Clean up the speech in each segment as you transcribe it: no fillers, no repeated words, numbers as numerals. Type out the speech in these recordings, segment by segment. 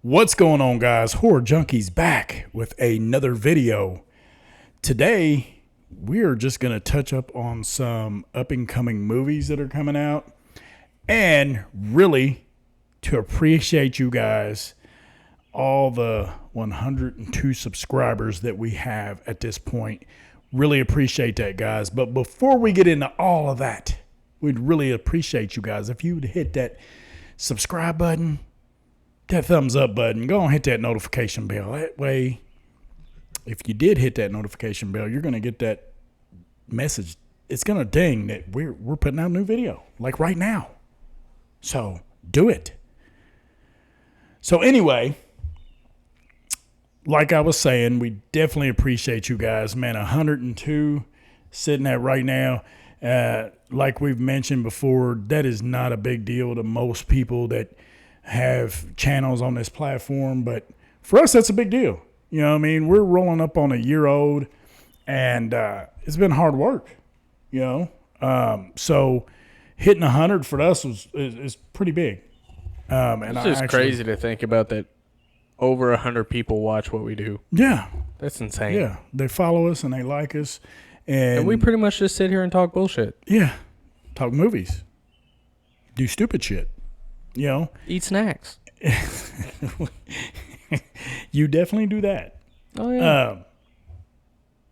What's going on, guys? Horror Junkies back with another video. Today, we are just going to touch up on some up-and-coming movies that are coming out. And really, to appreciate you guys, all the 102 subscribers that we have at this point. Really appreciate that, guys. But before we get into all of that, we'd really appreciate you guys if you would hit that subscribe button, that thumbs up button, go and hit that notification bell. That way, if you did hit that notification bell, you're going to get that message. It's going to ding that we're putting out a new video, like right now. So do it. So anyway, like I was saying, we definitely appreciate you guys, man. 102 sitting at right now. Like we've mentioned before, that is not a big deal to most people that have channels on this platform, but for us, that's a big deal. You know what I mean? We're rolling up on a year old, and it's been hard work, you know? So hitting 100 for us is pretty big. And it's just crazy to think about that over 100 people watch what we do. Yeah. That's insane. Yeah. They follow us and they like us. And we pretty much just sit here and talk bullshit. Yeah. Talk movies. Do stupid shit. You know? Eat snacks. You definitely do that. Oh, yeah.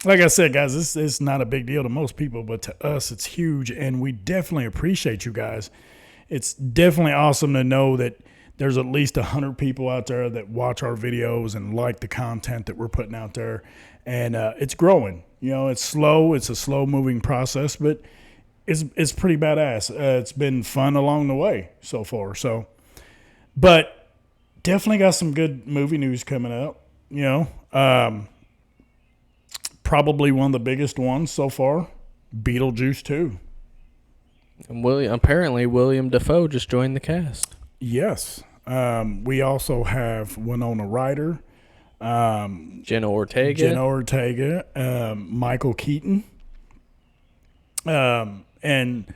Like I said, guys, it's not a big deal to most people, but to us, it's huge, and we definitely appreciate you guys. It's definitely awesome to know that there's at least 100 people out there that watch our videos and like the content that we're putting out there, and it's growing. You know, it's slow. It's a slow-moving process, but it's pretty badass. It's been fun along the way so far. So, but definitely got some good movie news coming up. You know, probably one of the biggest ones so far, Beetlejuice 2. And apparently William Dafoe just joined the cast. Yes. We also have Winona Ryder, Jenna Ortega, Michael Keaton, and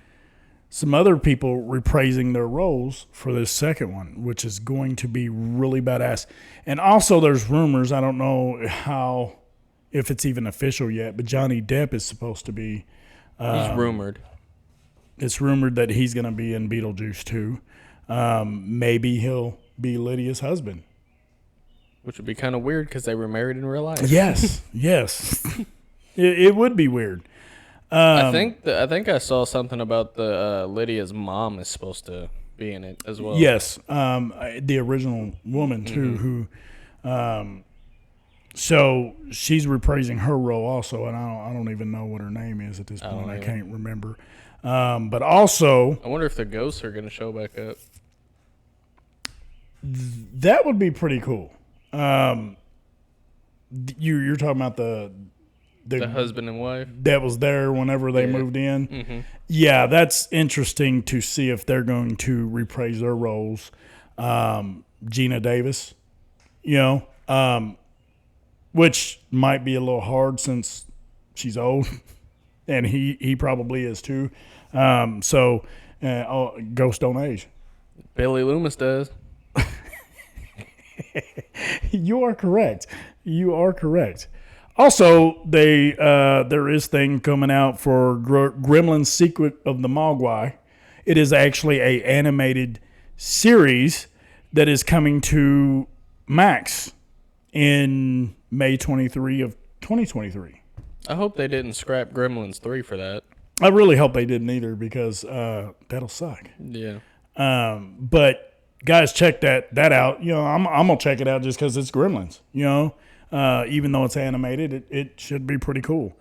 some other people reprising their roles for this second one, which is going to be really badass. And also there's rumors, I don't know if it's even official yet, but Johnny Depp is supposed to be. He's rumored. It's rumored that he's going to be in Beetlejuice 2. Maybe he'll be Lydia's husband. Which would be kind of weird because they were married in real life. Yes. It would be weird. I think I saw something about the Lydia's mom is supposed to be in it as well. Yes, the original woman too, who, so she's reprising her role also, and I don't even know what her name is at this point. I can't remember. But also, I wonder if the ghosts are going to show back up. That would be pretty cool. You're talking about the husband and wife that was there whenever they moved in. Mm-hmm. Yeah, that's interesting to see if they're going to reprise their roles. Gina Davis, you know, which might be a little hard since she's old, and he probably is too. So ghosts don't age. Billy Loomis does. You are correct. Also, there is thing coming out for Gremlins Secret of the Mogwai. It is actually a animated series that is coming to Max in May 23 of 2023. I hope they didn't scrap Gremlins 3 for that. I really hope they didn't either, because that'll suck. Yeah. But guys, check that out. You know, I'm gonna check it out just because it's Gremlins. You know, even though it's animated, it should be pretty cool.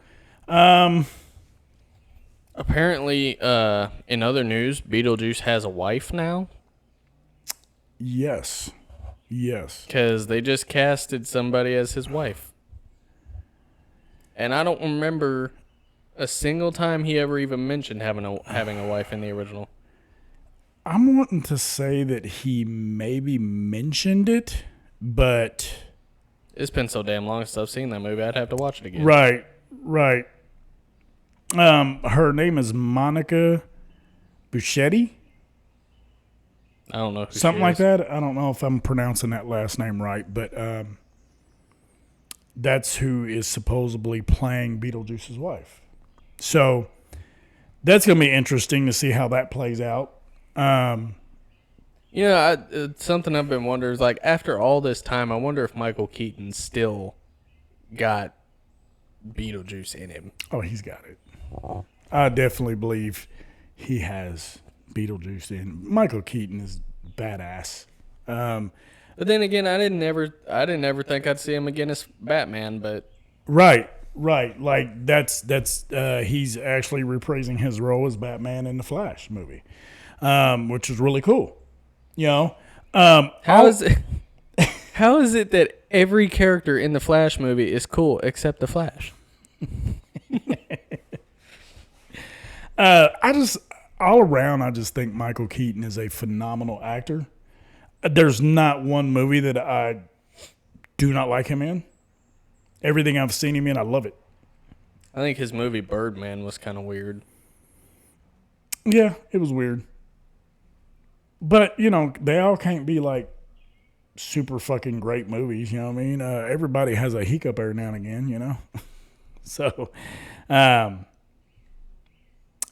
Apparently, in other news, Beetlejuice has a wife now. Yes. Because they just casted somebody as his wife, and I don't remember a single time he ever even mentioned having a wife in the original. I'm wanting to say that he maybe mentioned it, but it's been so damn long since I've seen that movie. I'd have to watch it again. Right. Her name is Monica Buschetti. I don't know who Something she like is. that. I don't know if I'm pronouncing that last name right, but that's who is supposedly playing Beetlejuice's wife. So that's going to be interesting to see how that plays out. You know, it's something I've been wondering is like after all this time, I wonder if Michael Keaton still got Beetlejuice in him. Oh, he's got it. I definitely believe he has Beetlejuice in. Michael Keaton is badass. But then again, I didn't ever think I'd see him again as Batman. But Right. Like that's he's actually reprising his role as Batman in the Flash movie, which is really cool. You know, how is it? How is it that every character in the Flash movie is cool except the Flash? I just all around, I just think Michael Keaton is a phenomenal actor. There's not one movie that I do not like him in. Everything I've seen him in, I love it. I think his movie Birdman was kind of weird. Yeah, it was weird. But, you know, they all can't be like super fucking great movies, you know what I mean? Everybody has a hiccup every now and again, you know? So,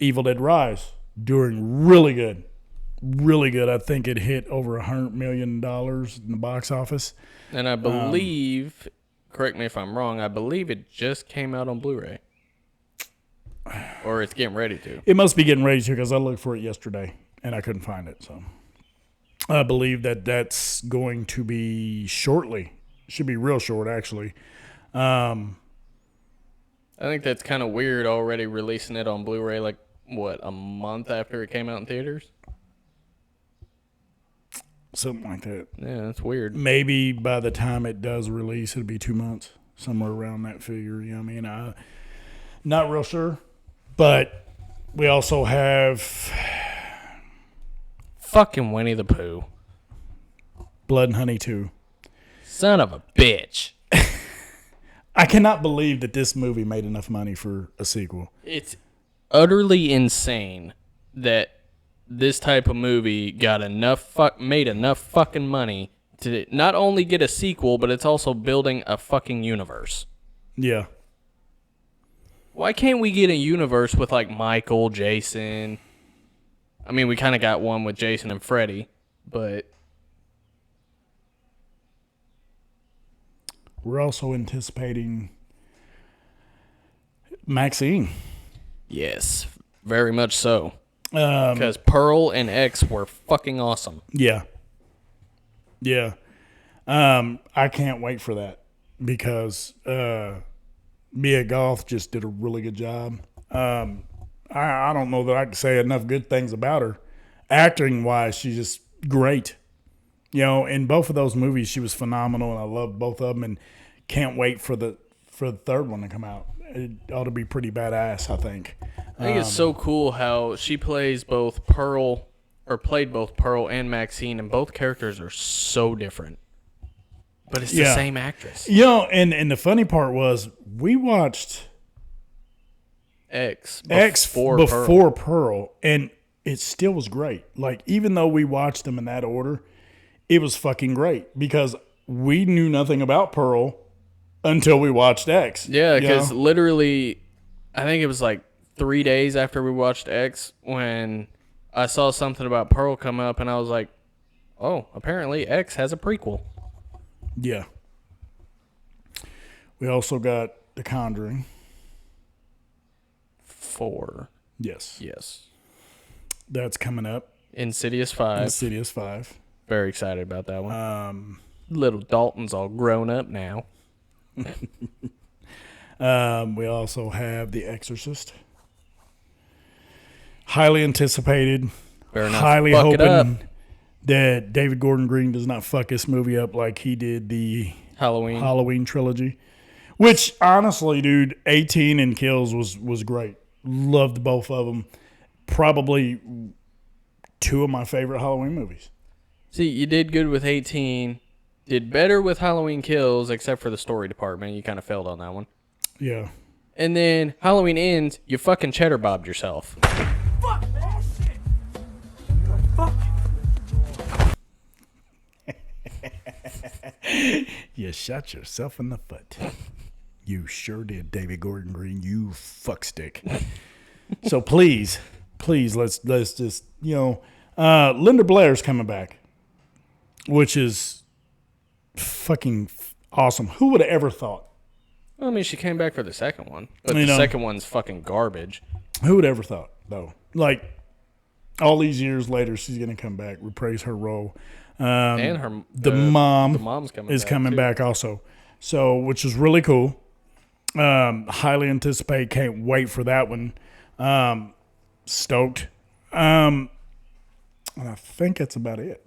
Evil Dead Rise, doing really good. Really good. I think it hit over $100 million in the box office. And I believe, correct me if I'm wrong, I believe it just came out on Blu-ray. Or it's getting ready to. It must be getting ready to because I looked for it yesterday and I couldn't find it. So I believe that that's going to be shortly. Should be real short, actually. I think that's kind of weird already releasing it on Blu-ray like, what, a month after it came out in theaters? Something like that. Yeah, that's weird. Maybe by the time it does release, it'll be 2 months. Somewhere around that figure. You know what I mean? Not real sure. But we also have Fucking Winnie the Pooh. Blood and Honey 2. Son of a bitch. I cannot believe that this movie made enough money for a sequel. It's utterly insane that this type of movie got made enough fucking money to not only get a sequel, but it's also building a fucking universe. Yeah. Why can't we get a universe with like Michael, Jason? I mean, we kind of got one with Jason and Freddy, but We're also anticipating Maxine. yes, very much so. Because Pearl and X were fucking awesome. Yeah. Yeah. I can't wait for that because Mia Goth just did a really good job. I don't know that I can say enough good things about her. Acting wise, she's just great. You know, in both of those movies, she was phenomenal, and I loved both of them, and can't wait for the third one to come out. It ought to be pretty badass, I think. I think it's so cool how she played both Pearl and Maxine, and both characters are so different. But it's the same actress. You know, and the funny part was we watched X before Pearl, and it still was great. Like, even though we watched them in that order, it was fucking great because we knew nothing about Pearl until we watched X. Yeah, because literally, I think it was like 3 days after we watched X when I saw something about Pearl come up, and I was like, oh, apparently X has a prequel. Yeah. We also got The Conjuring. 4. Yes. Yes. That's coming up. Insidious 5. Insidious 5. Very excited about that one. Little Dalton's all grown up now. We also have The Exorcist. Highly anticipated. Better not Highly fuck it up. hoping that David Gordon Green does not fuck this movie up like he did the Halloween trilogy. Which, honestly, dude, 18 and Kills was great. Loved both of them. Probably 2 of my favorite Halloween movies. See, you did good with 18. Did better with Halloween Kills, except for the story department. You kind of failed on that one. Yeah. And then Halloween Ends, you fucking cheddar bobbed yourself. Fuck, man, shit. Fuck. You shot yourself in the foot. You sure did, David Gordon Green. You fuckstick. So please, let's just Linda Blair's coming back, which is fucking awesome. Who would have ever thought? Well, I mean, she came back for the second one, but You the know. second one's fucking garbage. Who would ever thought though? Like all these years later, she's gonna come back, reprise her role. And her The mom the mom's coming is back coming too. back also. So, which is really cool. Highly anticipate. Can't wait for that one. Stoked. And I think that's about it.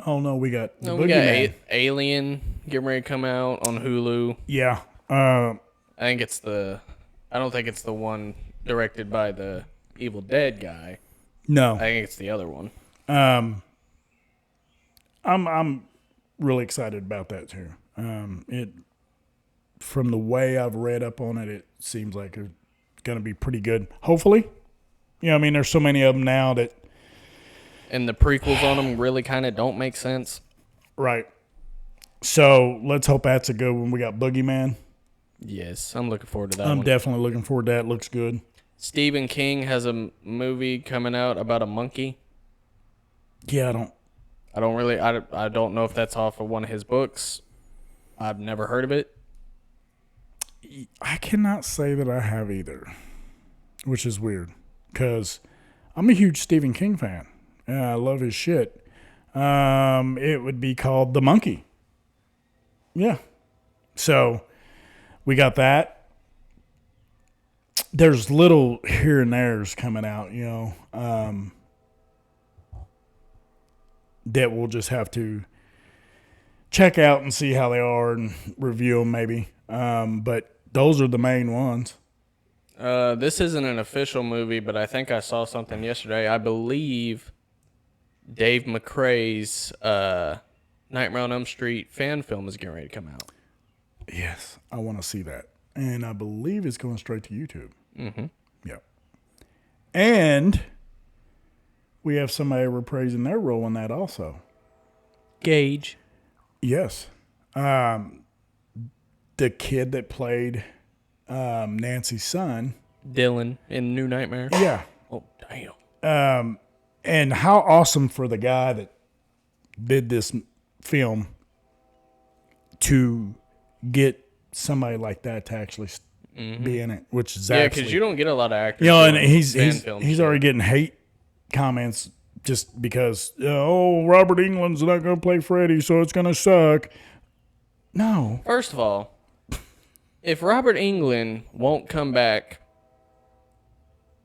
Oh no, we got the We got Boogeyman. Alien getting ready to come out on Hulu. Yeah. I don't think it's the one directed by the Evil Dead guy. No. I think it's the other one. I'm really excited about that too. It from the way I've read up on it, it seems like it's going to be pretty good. Hopefully, I mean, there's so many of them now that And the prequels on them really kind of don't make sense. right. So let's hope that's a good one. We got Boogeyman. Yes, I'm looking forward to that I'm one. definitely looking forward to that. Looks good. Stephen King has a movie coming out about a monkey. Yeah, I don't know if that's off of one of his books. I've never heard of it. I cannot say that I have either, which is weird because I'm a huge Stephen King fan. I love his shit. It would be called The Monkey. Yeah. So we got that. There's little here and there's coming out, that we'll just have to check out and see how they are and review them maybe. But those are the main ones. This isn't an official movie, but I think I saw something yesterday. I believe Dave McRae's Nightmare on Elm Street fan film is getting ready to come out. Yes, I want to see that. And I believe it's going straight to YouTube. Mm-hmm. Yeah. And we have somebody reprising their role in that also. Gage. Yes. The kid that played Nancy's son. Dylan in New Nightmare. Yeah. Oh, damn. And how awesome for the guy that did this film to get somebody like that to actually be in it, which is Yeah, actually, because you don't get a lot of actors. and doing he's fan he's, film he's shit. already getting hate comments just because Robert Englund's not going to play Freddy, so it's going to suck. No, First of all, if Robert Englund won't come back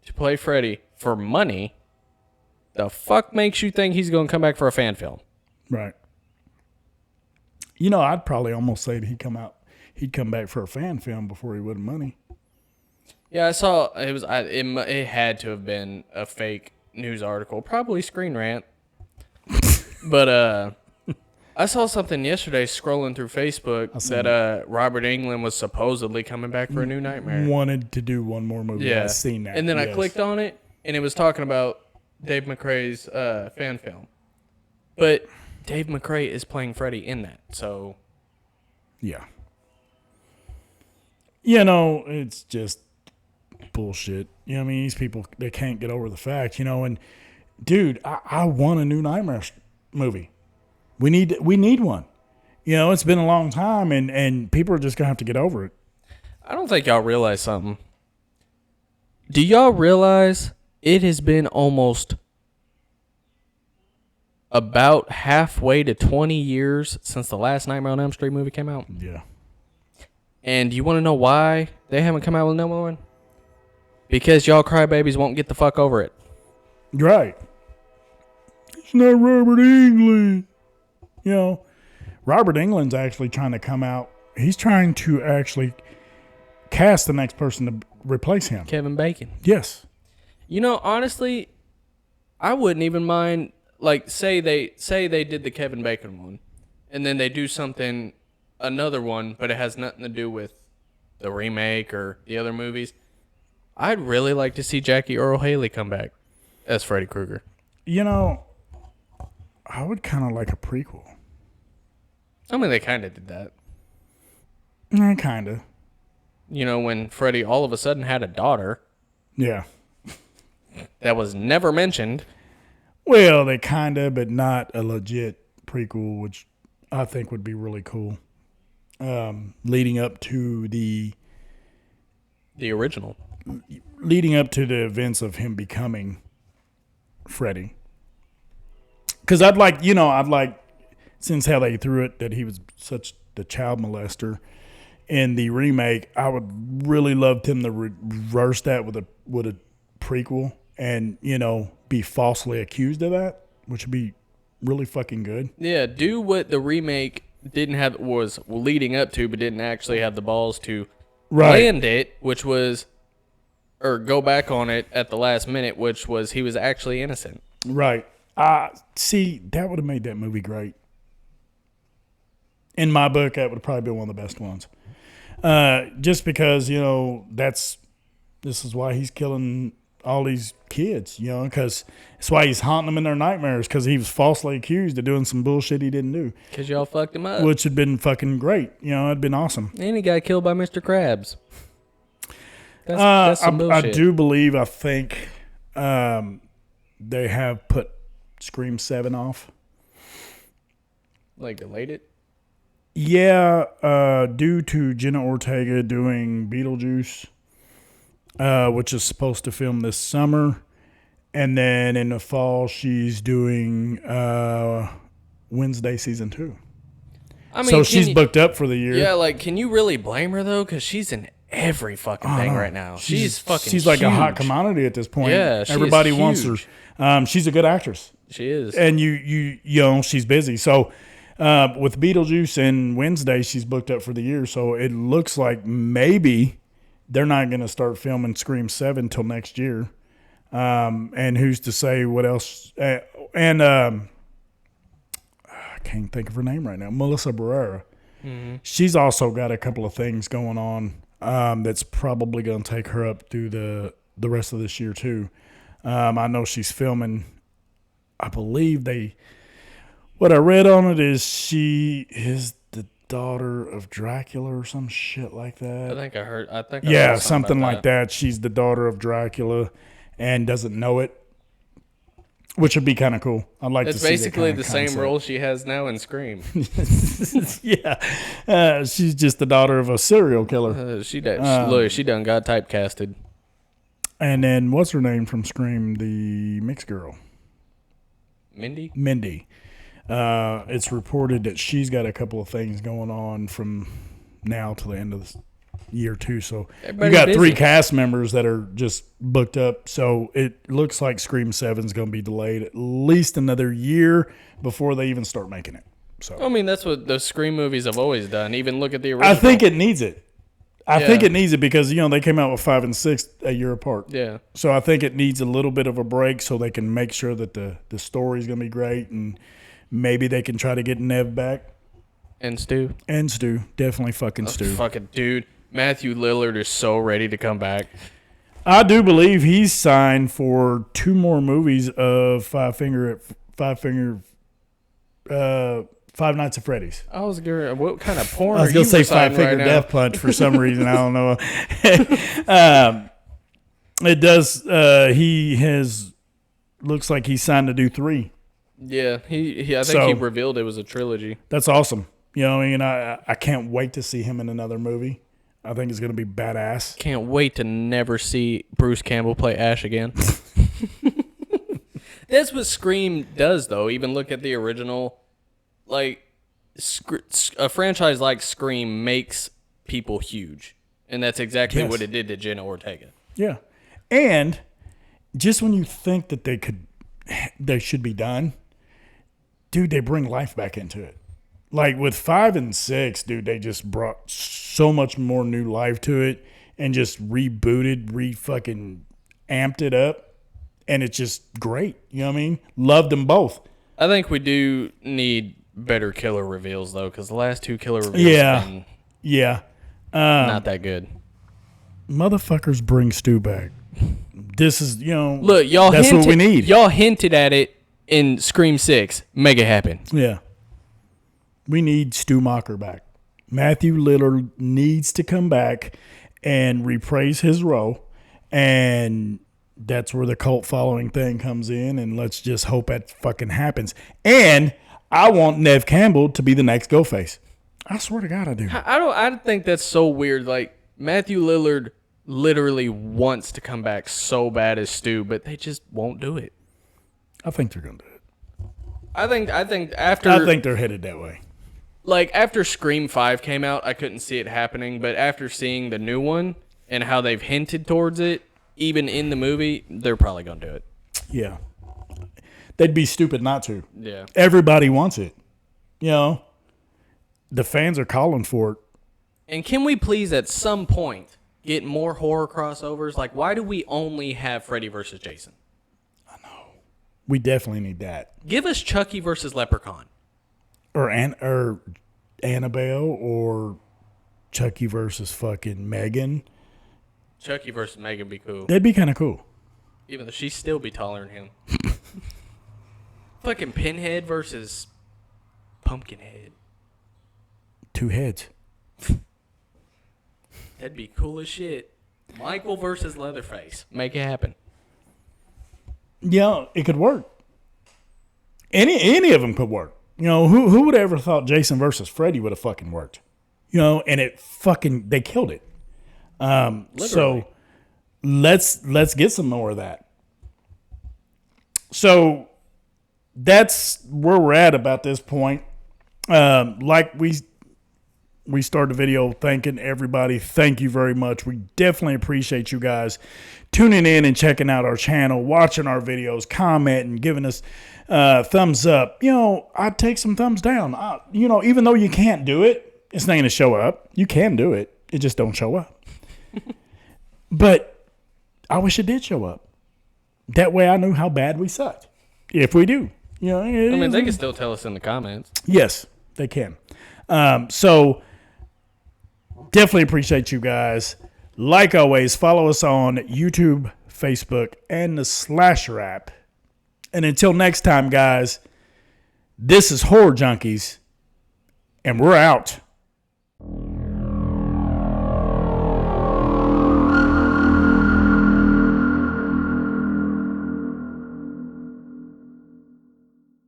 to play Freddy for money, the fuck makes you think he's going to come back for a fan film? right. I'd probably almost say that he'd come back for a fan film before he would money. Yeah, I saw it had to have been a fake news article, probably Screen Rant. But I saw something yesterday scrolling through Facebook that Robert Englund was supposedly coming back for a new Nightmare. Wanted to do one more movie. Yeah, I've seen that. And then I yes. clicked on it, and it was talking about Dave McRae's fan film. But Dave McRae is playing Freddy in that, so Yeah. It's just bullshit. I mean, these people, they can't get over the fact, and dude, I want a new Nightmare movie. We need one. It's been a long time and people are just going to have to get over it. I don't think y'all realize something. Do y'all realize it has been almost about halfway to 20 years since the last Nightmare on Elm Street movie came out? Yeah. And you want to know why they haven't come out with another one? Because y'all crybabies won't get the fuck over it. Right. It's not Robert Englund. Robert Englund's actually trying to come out. He's trying to actually cast the next person to replace him. Kevin Bacon. Yes. Honestly, I wouldn't even mind. Like, say they did the Kevin Bacon one, and then they do another one, but it has nothing to do with the remake or the other movies. I'd really like to see Jackie Earl Haley come back as Freddy Krueger. I would kind of like a prequel. I mean, they kind of did that. Kind of. You know, when Freddy all of a sudden had a daughter. Yeah. That was never mentioned. Well, they kind of, but not a legit prequel, which I think would be really cool. Leading up to the original. Leading up to the events of him becoming Freddy. Because I'd like, since how they threw it, that he was such the child molester in the remake, I would really love them to reverse that with a prequel and, be falsely accused of that, which would be really fucking good. Yeah, do what the remake was leading up to, but didn't actually have the balls to land it, which was, or go back on it at the last minute, which was he was actually innocent. Right. See, that would have made that movie great. In my book, that would have probably been one of the best ones. Just because, this is why he's killing all these kids, because that's why he's haunting them in their nightmares, because he was falsely accused of doing some bullshit he didn't do. Because y'all fucked him up. Which had been fucking great. It'd been awesome. And he got killed by Mr. Krabs. That's some bullshit. I do believe, I think they have put Scream 7 off. Like delayed it? Yeah, due to Jenna Ortega doing Beetlejuice, which is supposed to film this summer. And then in the fall, she's doing Wednesday season 2. I mean, so she's booked up for the year. Yeah, can you really blame her, though? Because she's in every fucking thing right now. She's like a hot commodity at this point. Yeah, everybody wants her. She's a good actress. She is. And she's busy. So with Beetlejuice and Wednesday, she's booked up for the year. So it looks like maybe they're not going to start filming Scream 7 till next year. And who's to say what else? I can't think of her name right now. Melissa Barrera. Mm-hmm. She's also got a couple of things going on that's probably going to take her up through the rest of this year too. I know she's filming. I believe what I read on it is she is the daughter of Dracula or some shit like that. I heard something like that. She's the daughter of Dracula and doesn't know it, which would be kind of cool. I'd like to see that. It's basically the same role she has now in Scream. Yeah. She's just the daughter of a serial killer. She done got typecasted. And then what's her name from Scream? The mixed girl. Mindy. It's reported that she's got a couple of things going on from now to the end of the year too. So you got 3 cast members that are just booked up. So it looks like Scream 7 is going to be delayed at least another year before they even start making it. So I mean, that's what the Scream movies have always done. Even look at the original. I think it needs it. I think it needs it because, they came out with 5 and 6 a year apart. Yeah. So I think it needs a little bit of a break so they can make sure that the story's going to be great, and maybe they can try to get Nev back. And Stu. Definitely fucking Stu. Fucking dude. Matthew Lillard is so ready to come back. I do believe he's signed for 2 more movies of Five Nights at Freddy's. I was going, what kind of porn? I was going to say Five Finger Death Punch for some reason. I don't know. It does. Looks like he signed to do 3. Yeah, I think he revealed it was a trilogy. That's awesome. I can't wait to see him in another movie. I think it's going to be badass. Can't wait to never see Bruce Campbell play Ash again. That's what Scream does, though. Even look at the original. A franchise like Scream makes people huge. And that's exactly what it did to Jenna Ortega. Yeah. And just when you think that they should be done, dude, they bring life back into it. Like with 5 and 6, dude, they just brought so much more new life to it and just rebooted, fucking amped it up. And it's just great. You know what I mean? Loved them both. I think we do need better killer reveals, though, because the last 2 killer reveals have been not that good. Motherfuckers bring Stu back. This is, look, y'all. That's what we need. Y'all hinted at it in Scream 6, make it happen. Yeah. We need Stu Macher back. Matthew Lillard needs to come back and reprise his role. And that's where the cult following thing comes in. And let's just hope that fucking happens. And I want Nev Campbell to be the next Ghostface. I swear to God I do. I think that's so weird. Like, Matthew Lillard literally wants to come back so bad as Stu, but they just won't do it. I think they're going to do it. I think after... I think they're headed that way. Like, after Scream 5 came out, I couldn't see it happening, but after seeing the new one and how they've hinted towards it, even in the movie, they're probably going to do it. Yeah. They'd be stupid not to. Yeah. Everybody wants it. You know, the fans are calling for it. And can we please, at some point, get more horror crossovers? Like, why do we only have Freddy versus Jason? We definitely need that. Give us Chucky versus Leprechaun. Or Annabelle or Chucky versus fucking Megan. Chucky versus Megan be cool. That'd be kind of cool. Even though she'd still be taller than him. Fucking Pinhead versus Pumpkinhead. 2 heads. That'd be cool as shit. Michael versus Leatherface. Make it happen. Yeah, it could work. Any of them could work. You know, who would have ever thought Jason versus Freddy would have fucking worked? You know, and they killed it. So let's get some more of that. So that's where we're at about this point. Like we started the video thanking everybody. Thank you very much. We definitely appreciate you guys tuning in and checking out our channel, watching our videos, commenting, giving us thumbs up. You know, I'd take some thumbs down. You know, even though you can't do it, it's not going to show up. You can do it. It just don't show up. But I wish it did show up. That way I knew how bad we sucked. If we do. You know, I mean, they can still tell us in the comments. Yes, they can. So definitely appreciate you guys. Like always, follow us on YouTube, Facebook, and the Slasher app. And until next time, guys, this is Horror Junkies, and we're out.